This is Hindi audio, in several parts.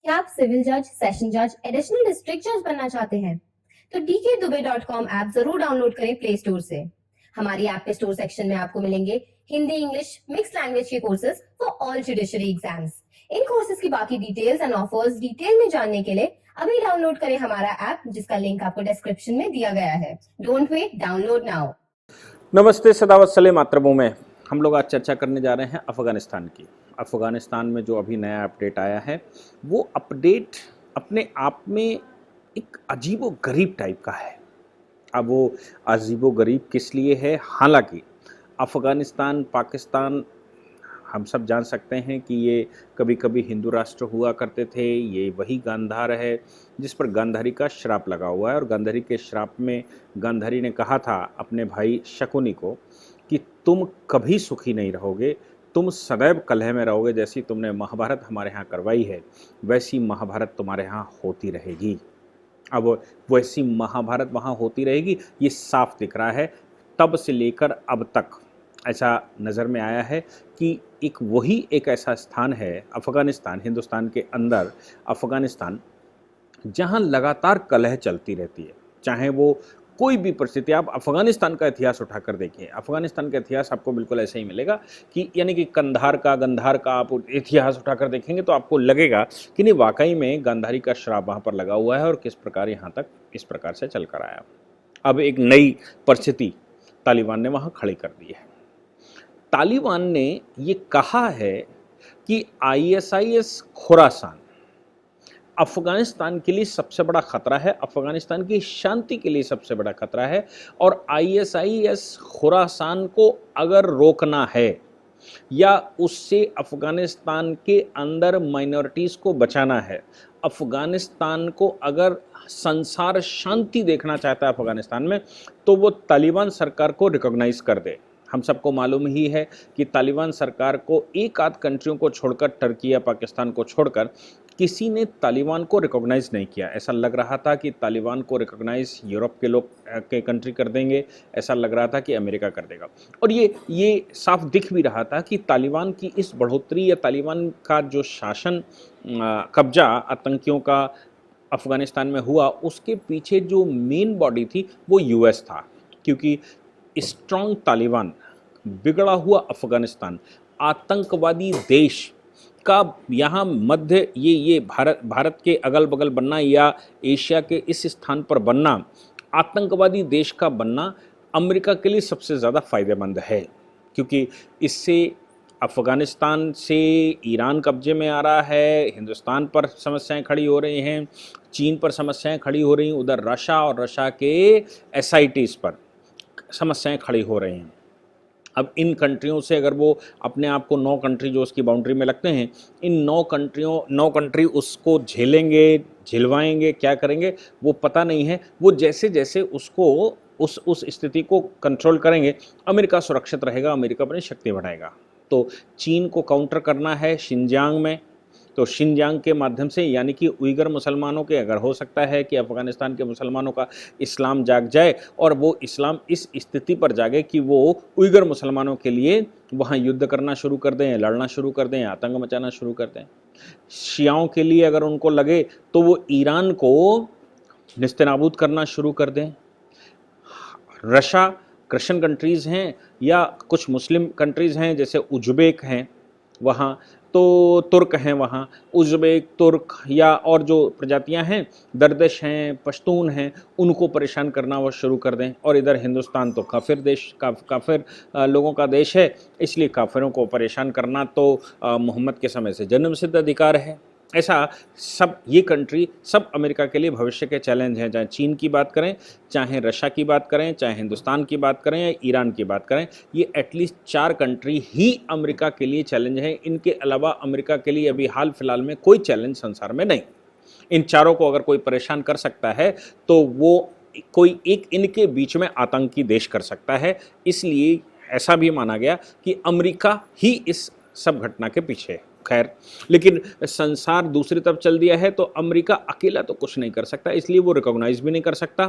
क्या आप सिविल जज, सेशन जज, एडिशनल डिस्ट्रिक्ट जज बनना चाहते हैं? तो dkdubey.com ऐप जरूर डाउनलोड करें प्ले स्टोर से। हमारी ऐप के स्टोर सेक्शन में आपको मिलेंगे हिंदी, इंग्लिश, मिक्स लैंग्वेज के courses for all judiciary exams. In courses की बाकी डिटेल्स एंड ऑफर्स डिटेल में जानने के लिए अभी डाउनलोड करें हमारा ऐप, जिसका लिंक आपको डिस्क्रिप्शन में दिया गया है। Don't wait, download now. नमस्ते, सदावत सले मातृभूमि। हम लोग आज चर्चा करने जा रहे हैं अफ़गानिस्तान की। अफ़गानिस्तान में जो अभी नया अपडेट आया है, वो अपडेट अपने आप में एक अजीबो-गरीब टाइप का है। अब वो अजीबो-गरीब किस लिए है? हालांकि अफ़गानिस्तान, पाकिस्तान, हम सब जान सकते हैं कि ये कभी कभी हिंदू राष्ट्र हुआ करते थे। ये वही गांधार है जिस पर गांधारी का श्राप लगा हुआ है, और गांधारी के श्राप में गांधारी ने कहा था अपने भाई शकुनी को कि तुम कभी सुखी नहीं रहोगे, तुम सदैव कलह में रहोगे। जैसी तुमने महाभारत हमारे यहाँ करवाई है, वैसी महाभारत तुम्हारे यहाँ होती रहेगी। अब वैसी महाभारत वहाँ होती रहेगी, ये साफ दिख रहा है। तब से लेकर अब तक ऐसा नज़र में आया है कि एक ऐसा स्थान है अफ़गानिस्तान, हिंदुस्तान के अंदर अफ़गानिस्तान, जहाँ लगातार कलह चलती रहती है। चाहे वो कोई भी परिस्थिति, आप अफ़गानिस्तान का इतिहास उठाकर देखिए, अफ़गानिस्तान का इतिहास आपको बिल्कुल ऐसे ही मिलेगा कि यानी कि गंधार का आप इतिहास उठाकर देखेंगे तो आपको लगेगा कि नहीं, वाकई में गांधारी का श्राप वहाँ पर लगा हुआ है और किस प्रकार यहाँ तक इस प्रकार से चल कर आया। अब एक नई परिस्थिति तालिबान ने वहाँ खड़ी कर दी है। तालिबान ने ये कहा है कि आईएसआईएस खुरासान अफ़गानिस्तान के लिए सबसे बड़ा खतरा है, अफ़गानिस्तान की शांति के लिए सबसे बड़ा खतरा है, और आईएसआईएस खुरासान को अगर रोकना है या उससे अफ़गानिस्तान के अंदर माइनॉरिटीज़ को बचाना है, अफ़गानिस्तान को अगर संसार शांति देखना चाहता है अफ़गानिस्तान में, तो वो तालिबान सरकार को रिकॉग्नाइज़ कर दे। हम सबको मालूम ही है कि तालिबान सरकार को एक आध कंट्रियों को छोड़कर, टर्की या पाकिस्तान को छोड़कर, किसी ने तालिबान को रिकॉग्नाइज़ नहीं किया। ऐसा लग रहा था कि तालिबान को रिकॉग्नाइज़ यूरोप के लोग के कंट्री कर देंगे, ऐसा लग रहा था कि अमेरिका कर देगा, और ये साफ दिख भी रहा था कि तालिबान की इस बढ़ोतरी या तालिबान का जो शासन कब्जा आतंकियों का अफ़गानिस्तान में हुआ, उसके पीछे जो मेन बॉडी थी वो यूएस था। क्योंकि स्ट्रॉन्ग तालिबान, बिगड़ा हुआ अफ़गानिस्तान, आतंकवादी देश का यहाँ मध्य ये भारत के अगल बगल बनना या एशिया के इस स्थान पर बनना, आतंकवादी देश का बनना अमेरिका के लिए सबसे ज़्यादा फ़ायदेमंद है। क्योंकि इससे अफ़गानिस्तान से ईरान कब्जे में आ रहा है, हिंदुस्तान पर समस्याएं खड़ी हो रही हैं, चीन पर समस्याएं खड़ी हो रही हैं, उधर रशिया और रशिया के एसआईटीज़ पर समस्याएं खड़ी हो रही हैं। अब इन कंट्रियों से अगर वो अपने आप को 9 कंट्री जो उसकी बाउंड्री में लगते हैं, इन 9 कंट्री उसको झेलेंगे, झिलवाएंगे, क्या करेंगे वो पता नहीं है। वो जैसे जैसे उसको उस स्थिति को कंट्रोल करेंगे, अमेरिका सुरक्षित रहेगा, अमेरिका अपनी शक्ति बढ़ाएगा। तो चीन को काउंटर करना है शिनजियांग में, तो शिनजियांग के माध्यम से, यानी कि उइगर मुसलमानों के, अगर हो सकता है कि अफ़गानिस्तान के मुसलमानों का इस्लाम जाग जाए और वो इस्लाम इस स्थिति पर जागे कि वो उइगर मुसलमानों के लिए वहाँ युद्ध करना शुरू कर दें, लड़ना शुरू कर दें, आतंक मचाना शुरू कर दें। शियाओं के लिए अगर उनको लगे तो वो ईरान को निस्तेनाबूद करना शुरू कर दें। रशिया क्रिश्चियन कंट्रीज़ हैं या कुछ मुस्लिम कंट्रीज़ हैं, जैसे उज़्बेक हैं वहाँ, तो तुर्क हैं वहाँ, उज़्बेक, तुर्क या और जो प्रजातियां हैं, दरवेश हैं, पश्तून हैं, उनको परेशान करना वो शुरू कर दें। और इधर हिंदुस्तान तो काफिर देश, काफिर लोगों का देश है, इसलिए काफिरों को परेशान करना तो मोहम्मद के समय से जन्मसिद्ध अधिकार है। ऐसा सब ये कंट्री सब अमेरिका के लिए भविष्य के चैलेंज हैं। चाहे चीन की बात करें, चाहे रशिया की बात करें, चाहे हिंदुस्तान की बात करें या ईरान की बात करें, ये एटलीस्ट 4 कंट्री ही अमेरिका के लिए चैलेंज हैं। इनके अलावा अमेरिका के लिए अभी हाल फिलहाल में कोई चैलेंज संसार में नहीं। इन चारों को अगर कोई परेशान कर सकता है तो वो कोई एक इनके बीच में आतंकी देश कर सकता है। इसलिए ऐसा भी माना गया कि अमेरिका ही इस सब घटना के पीछे है। खैर, लेकिन संसार दूसरी तरफ चल दिया है, तो अमेरिका अकेला तो कुछ नहीं कर सकता, इसलिए वो रिकॉग्नाइज भी नहीं कर सकता।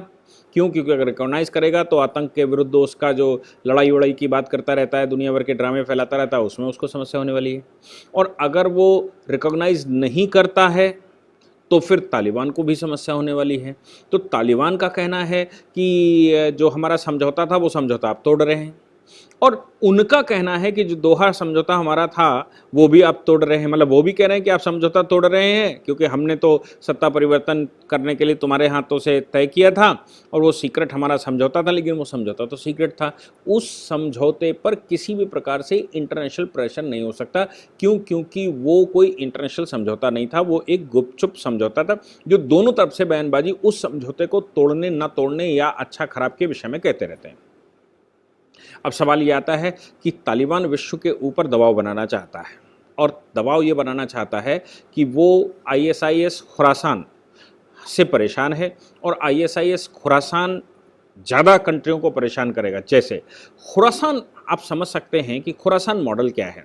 क्यों? क्योंकि अगर रिकॉग्नाइज करेगा तो आतंक के विरुद्ध उसका जो लड़ाई वड़ाई की बात करता रहता है, दुनिया भर के ड्रामे फैलाता रहता है, उसमें उसको समस्या होने वाली है। और अगर वो रिकॉग्नाइज नहीं करता है तो फिर तालिबान को भी समस्या होने वाली है। तो तालिबान का कहना है कि जो हमारा समझौता था वो समझौता आप तोड़ रहे हैं, और उनका कहना है कि जो दोहा समझौता हमारा था वो भी आप तोड़ रहे हैं। मतलब वो भी कह रहे हैं कि आप समझौता तोड़ रहे हैं क्योंकि हमने तो सत्ता परिवर्तन करने के लिए तुम्हारे हाथों से तय किया था और वो सीक्रेट हमारा समझौता था, लेकिन वो समझौता तो सीक्रेट था। उस समझौते पर किसी भी प्रकार से इंटरनेशनल प्रेशर नहीं हो सकता। क्यों? क्योंकि वो कोई इंटरनेशनल समझौता नहीं था, वो एक गुपचुप समझौता था जो दोनों तरफ से बयानबाजी उस समझौते को तोड़ने ना तोड़ने या अच्छा खराब के विषय में कहते रहते हैं। अब सवाल ये आता है कि तालिबान विश्व के ऊपर दबाव बनाना चाहता है, और दबाव ये बनाना चाहता है कि वो आईएसआईएस खुरासान से परेशान है, और आईएसआईएस खुरासान ज़्यादा कंट्रियों को परेशान करेगा। जैसे खुरासान, आप समझ सकते हैं कि खुरासान मॉडल क्या है।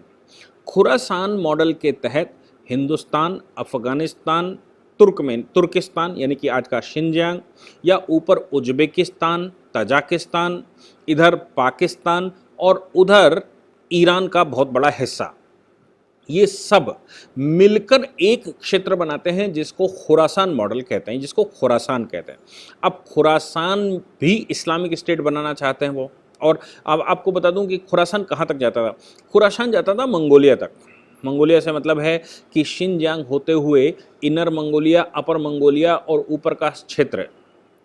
खुरासान मॉडल के तहत हिंदुस्तान, अफगानिस्तान, तुर्किस्तान यानी कि आज का शिनजियांग, या ऊपर उज्बेकिस्तान, तजाकिस्तान, इधर पाकिस्तान और उधर ईरान का बहुत बड़ा हिस्सा, ये सब मिलकर एक क्षेत्र बनाते हैं जिसको खुरासान मॉडल कहते हैं, जिसको खुरासान कहते हैं। अब खुरासान भी इस्लामिक स्टेट बनाना चाहते हैं वो। और अब आपको बता दूं कि खुरासान कहाँ तक जाता था। खुरासान जाता था मंगोलिया तक। मंगोलिया से मतलब है कि शिनजियांग होते हुए इनर मंगोलिया, अपर मंगोलिया और ऊपर का क्षेत्र।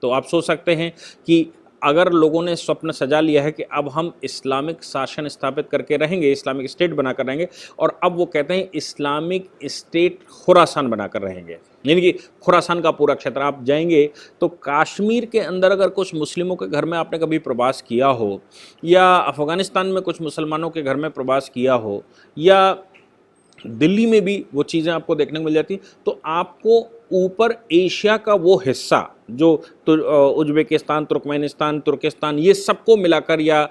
तो आप सोच सकते हैं कि अगर लोगों ने स्वप्न सजा लिया है कि अब हम इस्लामिक शासन स्थापित करके रहेंगे, इस्लामिक स्टेट बनाकर रहेंगे, और अब वो कहते हैं इस्लामिक स्टेट खुरासान बनाकर रहेंगे, यानी कि खुरासान का पूरा क्षेत्र। आप जाएंगे तो कश्मीर के अंदर अगर कुछ मुस्लिमों के घर में आपने कभी प्रवास किया हो, या अफ़गानिस्तान में कुछ मुसलमानों के घर में प्रवास किया हो, या दिल्ली में भी वो चीज़ें आपको देखने को मिल जाती, तो आपको ऊपर एशिया का वो हिस्सा जो उज्बेकिस्तान, तुर्कमेनिस्तान, तुर्किस्तान, ये सबको मिलाकर, या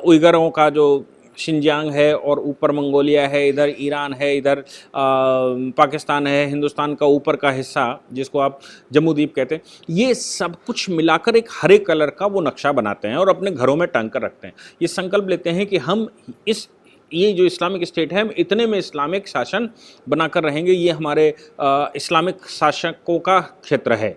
उइगरों का जो शिनजियांग है, और ऊपर मंगोलिया है, इधर ईरान है, इधर पाकिस्तान है, हिंदुस्तान का ऊपर का हिस्सा जिसको आप जम्मू-द्वीप कहते हैं, ये सब कुछ मिलाकर एक हरे कलर का वो नक्शा बनाते हैं और अपने घरों में टांग कर रखते हैं। ये संकल्प लेते हैं कि हम ये जो इस्लामिक स्टेट है, हम इतने में इस्लामिक शासन बनाकर रहेंगे, ये हमारे इस्लामिक शासकों का क्षेत्र है।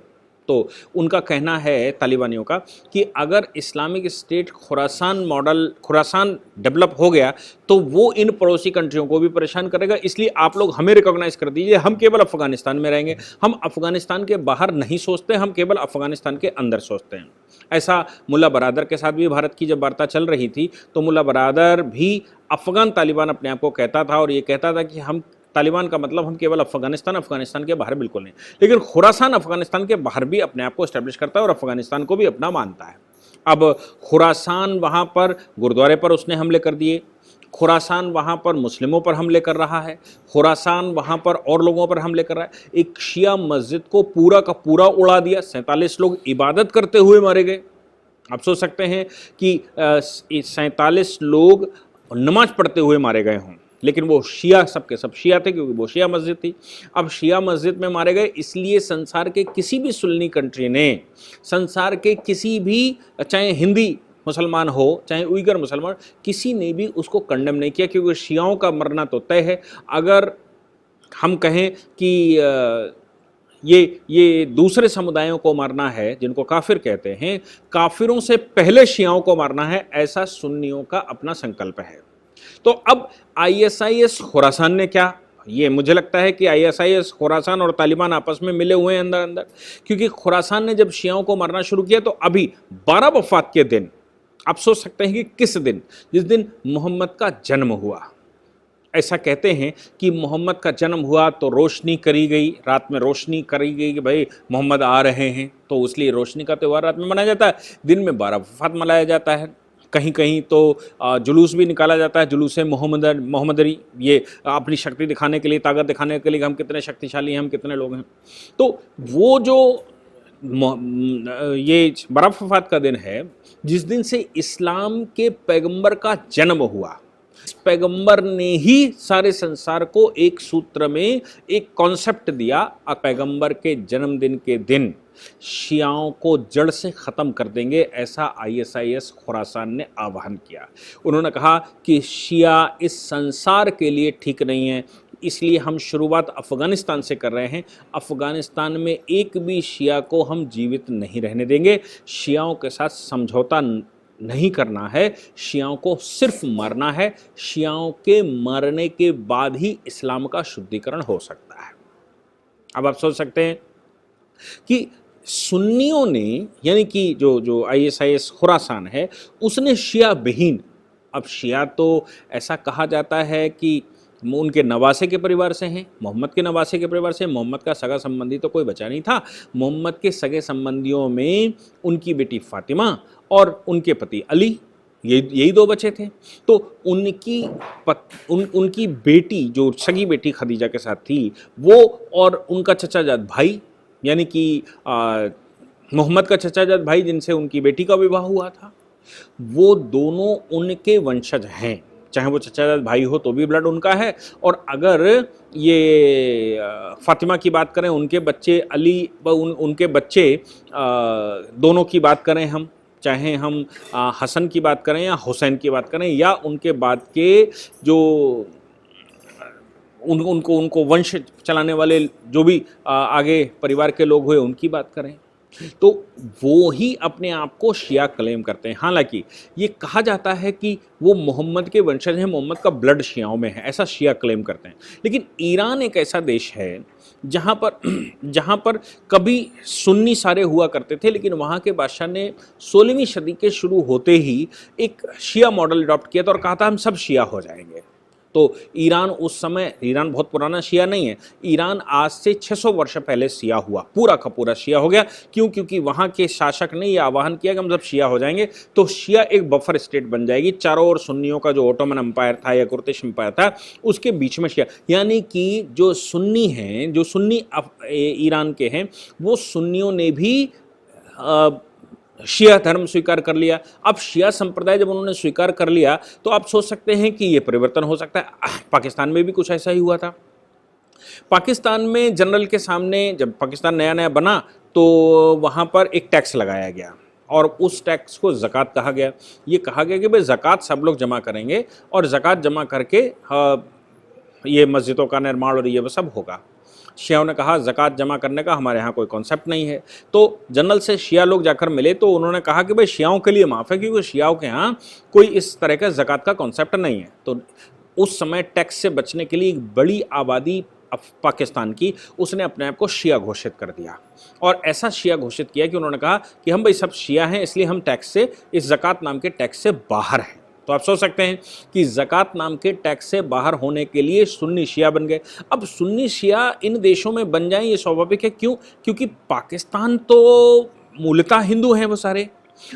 तो उनका कहना है तालिबानियों का कि अगर इस्लामिक स्टेट खुरासान डेवलप हो गया तो वो इन पड़ोसी कंट्रियों को भी परेशान करेगा, इसलिए आप लोग हमें रिकॉग्नाइज कर दीजिए, हम केवल अफगानिस्तान में रहेंगे, हम अफगानिस्तान के बाहर नहीं सोचते, हम केवल अफगानिस्तान के अंदर सोचते हैं। ऐसा मुल्ला बरादर के साथ भी भारत की जब वार्ता चल रही थी तो मुल्ला बरादर भी अफगान तालिबान अपने आप को कहता था, और ये कहता था कि हम तालिबान का मतलब हम केवल अफगानिस्तान के बाहर बिल्कुल नहीं, लेकिन खुरासान अफगानिस्तान के बाहर भी अपने आप को एस्टेब्लिश करता है और अफगानिस्तान को भी अपना मानता है। अब खुरासान वहाँ पर गुरुद्वारे पर उसने हमले कर दिए, खुरासान वहाँ पर मुस्लिमों पर हमले कर रहा है, खुरासान वहाँ पर और लोगों पर हमले कर रहा है। एक शिया मस्जिद को पूरा का पूरा उड़ा दिया, 47 लोग इबादत करते हुए मारे गए। आप सोच सकते हैं कि 47 लोग नमाज पढ़ते हुए मारे गए हों, लेकिन वो शिया, सबके सब शिया थे क्योंकि वो शिया मस्जिद थी। अब शिया मस्जिद में मारे गए, इसलिए संसार के किसी भी सुन्नी कंट्री ने, संसार के किसी भी, चाहे हिंदी मुसलमान हो चाहे उइगर मुसलमान, किसी ने भी उसको कंडेम नहीं किया, क्योंकि शियाओं का मरना तो तय है। अगर हम कहें कि ये दूसरे समुदायों को मारना है जिनको काफिर कहते हैं, काफिरों से पहले शियाओं को मारना है, ऐसा सुन्नियों का अपना संकल्प है। तो अब आईएसआईएस खुरासान ने क्या, ये मुझे लगता है कि आईएसआईएस खुरासान और तालिबान आपस में मिले हुए हैं अंदर अंदर, क्योंकि खुरासान ने जब शियाओं को मारना शुरू किया तो अभी 12 वफात के दिन, आप सोच सकते हैं कि किस दिन, जिस दिन मोहम्मद का जन्म हुआ। ऐसा कहते हैं कि मोहम्मद का जन्म हुआ तो रोशनी करी गई, रात में रोशनी करी गई कि भाई मोहम्मद आ रहे हैं, तो इसलिए रोशनी का त्यौहार रात में मनाया जाता है, दिन में 12 वफात मनाया जाता है। कहीं कहीं तो जुलूस भी निकाला जाता है, जुलूस मोहम्मदरी, ये अपनी शक्ति दिखाने के लिए, ताकत दिखाने के लिए हम कितने शक्तिशाली हैं, हम कितने लोग हैं। तो वो जो ये 12 वफात का दिन है, जिस दिन से इस्लाम के पैगंबर का जन्म हुआ, इस पैगंबर ने ही सारे संसार को एक सूत्र में एक कॉन्सेप्ट दिया। पैगंबर के जन्मदिन के दिन शियाओं को जड़ से ख़त्म कर देंगे, ऐसा आईएसआईएस खुरासान ने आह्वान किया। उन्होंने कहा कि शिया इस संसार के लिए ठीक नहीं है, इसलिए हम शुरुआत अफ़गानिस्तान से कर रहे हैं। अफ़गानिस्तान में एक भी शिया को हम जीवित नहीं रहने देंगे। शियाओं के साथ समझौता नहीं करना है, शियाओं को सिर्फ मारना है। शियाओं के मरने के बाद ही इस्लाम का शुद्धिकरण हो सकता है। अब आप सोच सकते हैं कि सुन्नियों ने, यानी कि जो ISIS खुरासान है, उसने शिया विहीन, अब शिया तो ऐसा कहा जाता है कि उनके नवासे के परिवार से हैं, मोहम्मद के नवासे के परिवार से। मोहम्मद का सगा संबंधी तो कोई बचा नहीं था। मोहम्मद के सगे संबंधियों में उनकी बेटी फातिमा और उनके पति अली, यही दो बचे थे। तो उनकी बेटी, जो सगी बेटी खदीजा के साथ थी, वो और उनका चचाजाद भाई, यानी कि मोहम्मद का चचाजाद भाई जिनसे उनकी बेटी का विवाह हुआ था, वो दोनों उनके वंशज हैं। चाहे वो चचाजाद भाई हो तो भी ब्लड उनका है, और अगर ये फातिमा की बात करें, उनके बच्चे अली उनके बच्चे दोनों की बात करें हम, चाहे हम हसन की बात करें या हुसैन की बात करें, या उनके बाद के जो उनको वंश चलाने वाले जो भी आगे परिवार के लोग हुए उनकी बात करें, तो वो ही अपने आप को शिया क्लेम करते हैं। हालांकि ये कहा जाता है कि वो मोहम्मद के वंशज हैं, मोहम्मद का ब्लड शियाओं में है, ऐसा शिया क्लेम करते हैं। लेकिन ईरान एक ऐसा देश है जहाँ पर कभी सुन्नी सारे हुआ करते थे, लेकिन वहाँ के बादशाह ने 16वीं सदी के शुरू होते ही एक शिया मॉडल अडॉप्ट किया था और कहा था हम सब शिया हो जाएंगे। तो ईरान उस समय, ईरान बहुत पुराना शिया नहीं है, ईरान आज से 600 वर्ष पहले शिया हुआ, पूरा का पूरा शिया हो गया। क्यों? क्योंकि वहाँ के शासक ने यह आह्वान किया कि हम जब शिया हो जाएंगे तो शिया एक बफर स्टेट बन जाएगी, चारों ओर सुन्नियों का जो ओटोमन एम्पायर था या कुर्दिश एम्पायर था, उसके बीच में शिया, यानी कि जो सुन्नी हैं, जो सुन्नी ईरान के हैं, वो सुन्नियों ने भी शिया धर्म स्वीकार कर लिया। अब शिया संप्रदाय जब उन्होंने स्वीकार कर लिया तो आप सोच सकते हैं कि ये परिवर्तन हो सकता है। पाकिस्तान में भी कुछ ऐसा ही हुआ था। पाकिस्तान में जनरल के सामने, जब पाकिस्तान नया नया बना, तो वहाँ पर एक टैक्स लगाया गया और उस टैक्स को ज़कात कहा गया। ये कहा गया कि भाई ज़कात सब लोग जमा करेंगे और ज़कात जमा करके ये मस्जिदों का निर्माण और ये सब होगा। शियाओं ने कहा ज़कात जमा करने का हमारे यहाँ कोई कॉन्सेप्ट नहीं है। तो जनरल से शिया लोग जाकर मिले तो उन्होंने कहा कि भाई शियाओं के लिए माफ़ है, क्योंकि शियाओं के यहाँ कोई इस तरह का ज़कात का कॉन्सेप्ट नहीं है। तो उस समय टैक्स से बचने के लिए एक बड़ी आबादी पाकिस्तान की, उसने अपने आप को शिया घोषित कर दिया और ऐसा शिया घोषित किया कि उन्होंने कहा कि हम भाई सब शिया हैं, इसलिए हम टैक्स से, इस ज़कात नाम के टैक्स से बाहर हैं। तो आप सोच सकते हैं कि ज़कात नाम के टैक्स से बाहर होने के लिए सुन्नी शिया बन गए। अब सुन्नी शिया इन देशों में बन जाएं ये स्वाभाविक है। क्यों? क्योंकि पाकिस्तान तो मूलतः हिंदू हैं वो सारे,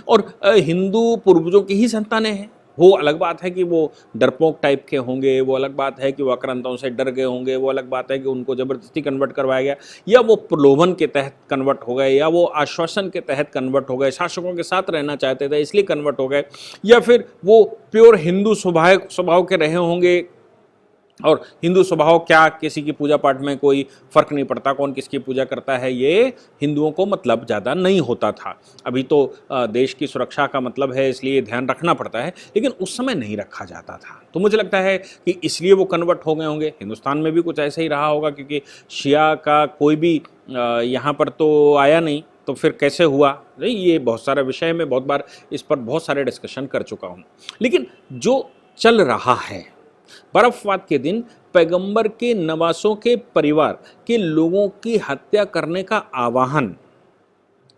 और हिंदू पूर्वजों की ही संतानें हैं। वो अलग बात है कि वो डरपोक टाइप के होंगे, वो अलग बात है कि वो आक्रांताओं से डर गए होंगे, वो अलग बात है कि उनको ज़बरदस्ती कन्वर्ट करवाया गया, या वो प्रलोभन के तहत कन्वर्ट हो गए, या वो आश्वासन के तहत कन्वर्ट हो गए, शासकों के साथ रहना चाहते थे इसलिए कन्वर्ट हो गए, या फिर वो प्योर हिंदू स्वभाव के रहे होंगे। और हिंदू स्वभाव क्या, किसी की पूजा पाठ में कोई फ़र्क नहीं पड़ता कौन किसकी पूजा करता है, ये हिंदुओं को मतलब ज़्यादा नहीं होता था। अभी तो देश की सुरक्षा का मतलब है, इसलिए ध्यान रखना पड़ता है, लेकिन उस समय नहीं रखा जाता था। तो मुझे लगता है कि इसलिए वो कन्वर्ट हो गए होंगे। हिंदुस्तान में भी कुछ ऐसा ही रहा होगा, क्योंकि शिया का कोई भी यहाँ पर तो आया नहीं, तो फिर कैसे हुआ, नहीं, ये बहुत सारा विषय में बहुत बार इस पर बहुत सारे डिस्कशन कर चुका हूँ। लेकिन जो चल रहा है, बर्फवाद के दिन पैगंबर के नवासों के परिवार के लोगों की हत्या करने का आह्वान,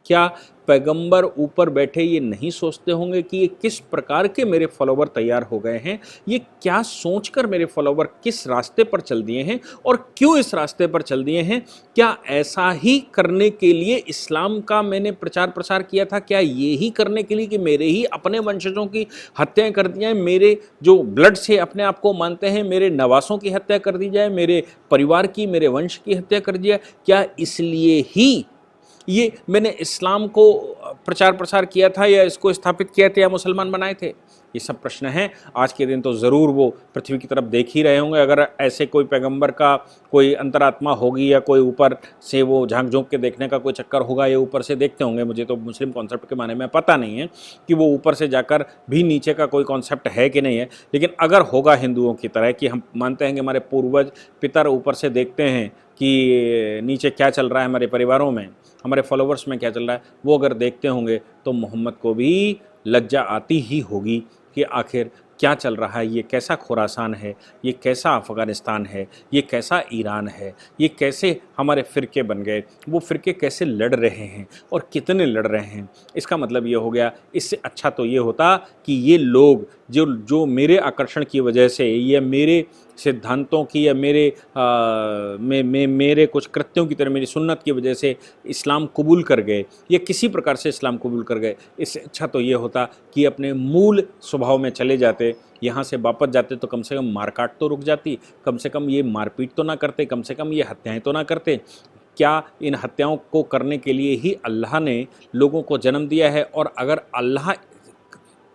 क्या पैगंबर ऊपर बैठे ये नहीं सोचते होंगे कि ये किस प्रकार के मेरे फॉलोवर तैयार हो गए हैं, ये क्या सोचकर मेरे फॉलोवर किस रास्ते पर चल दिए हैं और क्यों इस रास्ते पर चल दिए हैं? क्या ऐसा ही करने के लिए इस्लाम का मैंने प्रचार प्रसार किया था? क्या ये ही करने के लिए कि मेरे ही अपने वंशजों की हत्याएं कर दी जाएं, मेरे जो ब्लड से अपने आप को मानते हैं मेरे नवासों की हत्या कर दी जाए, मेरे परिवार की, मेरे वंश की हत्या कर दी जाए? क्या इसलिए ही ये मैंने इस्लाम को प्रचार प्रसार किया था या इसको स्थापित किया था या मुसलमान बनाए थे? ये सब प्रश्न हैं। आज के दिन तो ज़रूर वो पृथ्वी की तरफ देख ही रहे होंगे। अगर ऐसे कोई पैगंबर का कोई अंतरात्मा होगी या कोई ऊपर से वो झांक झोंक के देखने का कोई चक्कर होगा, ये ऊपर से देखते होंगे। मुझे तो मुस्लिम कॉन्सेप्ट के बारे में पता नहीं है कि वो ऊपर से जाकर भी नीचे का कोई कॉन्सेप्ट है कि नहीं है, लेकिन अगर होगा हिंदुओं की तरह कि हम मानते हैं कि हमारे पूर्वज पितर ऊपर से देखते हैं कि नीचे क्या चल रहा है, हमारे परिवारों में, हमारे फॉलोवर्स में क्या चल रहा है, वो अगर देखते होंगे तो मोहम्मद को भी लज्जा आती ही होगी कि आखिर क्या चल रहा है, ये कैसा खुरासान है, ये कैसा अफ़गानिस्तान है, ये कैसा ईरान है, ये कैसे हमारे फ़िरके बन गए, वो फ़िरके कैसे लड़ रहे हैं और कितने लड़ रहे हैं। इसका मतलब ये हो गया, इससे अच्छा तो ये होता कि ये लोग जो मेरे आकर्षण की वजह से या मेरे सिद्धांतों की या मेरे कुछ कृत्यों की तरह मेरी सुन्नत की वजह से इस्लाम कबूल कर गए या किसी प्रकार से इस्लाम कबूल कर गए, इससे अच्छा तो ये होता कि अपने मूल स्वभाव में चले जाते, यहाँ से वापस जाते तो कम से कम मारकाट तो रुक जाती, कम से कम ये मारपीट तो ना करते, कम से कम ये हत्याएं तो ना करते। क्या इन हत्याओं को करने के लिए ही अल्लाह ने लोगों को जन्म दिया है? और अगर अल्लाह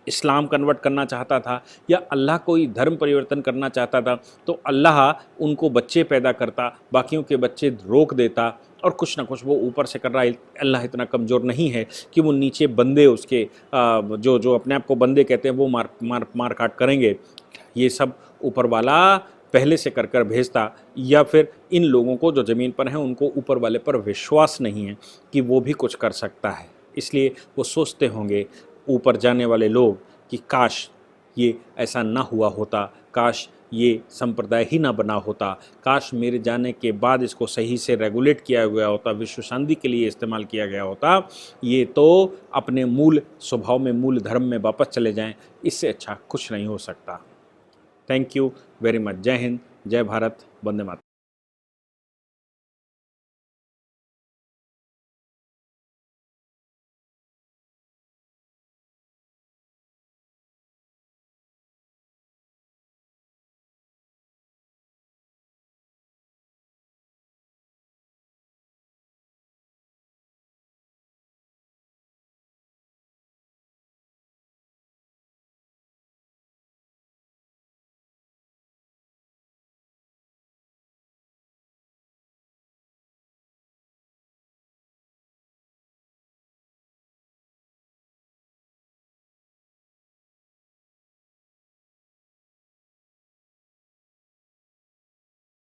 इस्लाम कन्वर्ट करना चाहता था या अल्लाह कोई धर्म परिवर्तन करना चाहता था तो अल्लाह उनको बच्चे पैदा करता, बाकियों के बच्चे रोक देता, और कुछ ना कुछ वो ऊपर से कर रहा है। अल्लाह इतना कमज़ोर नहीं है कि वो नीचे बंदे उसके जो अपने आप को बंदे कहते हैं वो मार काट करेंगे। ये सब ऊपर वाला पहले से कर भेजता, या फिर इन लोगों को जो ज़मीन पर हैं उनको ऊपर वाले पर विश्वास नहीं है कि वो भी कुछ कर सकता है, इसलिए वो सोचते होंगे ऊपर जाने वाले लोग कि काश ये ऐसा ना हुआ होता, काश ये संप्रदाय ही ना बना होता, काश मेरे जाने के बाद इसको सही से रेगुलेट किया गया होता, विश्व शांति के लिए इस्तेमाल किया गया होता, ये तो अपने मूल स्वभाव में, मूल धर्म में वापस चले जाएं, इससे अच्छा कुछ नहीं हो सकता। Thank you very much. जय हिंद, जय भारत, वंदे मातरम।